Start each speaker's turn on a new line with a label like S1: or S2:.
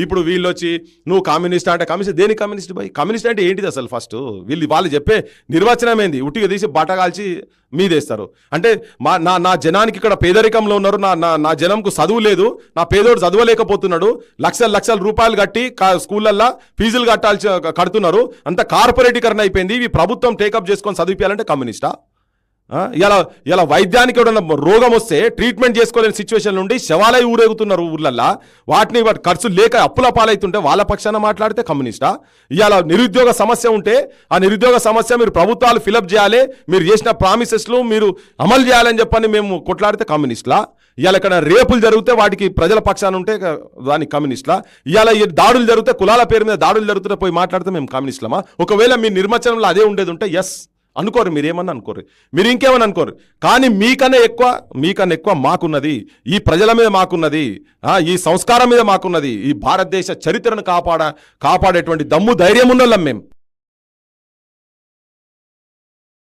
S1: ఇప్పుడు వీళ్ళు వచ్చి నువ్వు కమ్యూనిస్ట్ అంటే కమ్యూనిస్ట్ దేని కమ్యూనిస్ట్ బాయ్? కమ్యూనిస్ట్ అంటే ఏంటిది అసలు? ఫస్ట్ వాళ్ళు చెప్పే నిర్వచనం ఏంది? ఉట్టిగా తీసి బట్టగాల్చి మీదేస్తారు అంటే నా జనానికి ఇక్కడ పేదరికంలో ఉన్నారు, నా జనంకు చదువు లేదు, నా పేదోడు చదవలేకపోతున్నాడు, లక్షల రూపాయలు కట్టి స్కూళ్ళల్లో ఫీజులు కడుతున్నారు, అంత కార్పొరేటీకరణ అయిపోయింది, ఇవి ప్రభుత్వం టేకప్ చేసుకొని చదివించాలంటే కమ్యూనిస్టా? ఇలా వైద్యానికి ఎవడన్నా రోగం వస్తే ట్రీట్మెంట్ చేసుకోలేని సిచ్యువేషన్ నుండి శవాలై ఊరేగుతున్నారు ఊర్లల్లో, వాటి ఖర్చు లేక అప్పుల పాలవుతుంటే వాళ్ళ పక్షాన మాట్లాడితే కమ్యూనిస్టా? ఇవాళ నిరుద్యోగ సమస్య ఉంటే ఆ నిరుద్యోగ సమస్య మీరు ప్రభుత్వాలు ఫిలప్ చేయాలి, మీరు చేసిన ప్రామిసెస్లు మీరు అమలు చేయాలని చెప్పని మేము కొట్లాడితే కమ్యూనిస్టులా? ఇవాళ ఇక్కడ రేపులు జరిగితే వాటికి ప్రజల పక్షాన ఉంటే దానికి కమ్యూనిస్టులా? ఇవాళ దాడులు జరిగితే కులాల పేరు మీద దాడులు జరుగుతుంటే పోయి మాట్లాడితే మేము కమ్యూనిస్టులమా? ఒకవేళ మీ నిర్వచనంలో అదే ఉండేది ఉంటే ఎస్ అనుకోరు, మీరేమన్నా అనుకోరు, మీరు ఇంకేమని అనుకోరు. కానీ మీకన్నా ఎక్కువ మాకున్నది, ఈ ప్రజల మీద మాకున్నది, ఈ సంస్కారం మీద మాకున్నది, ఈ భారతదేశ చరిత్రను కాపాడేటువంటి దమ్ము ధైర్యం ఉన్నోళ్ళం మేము.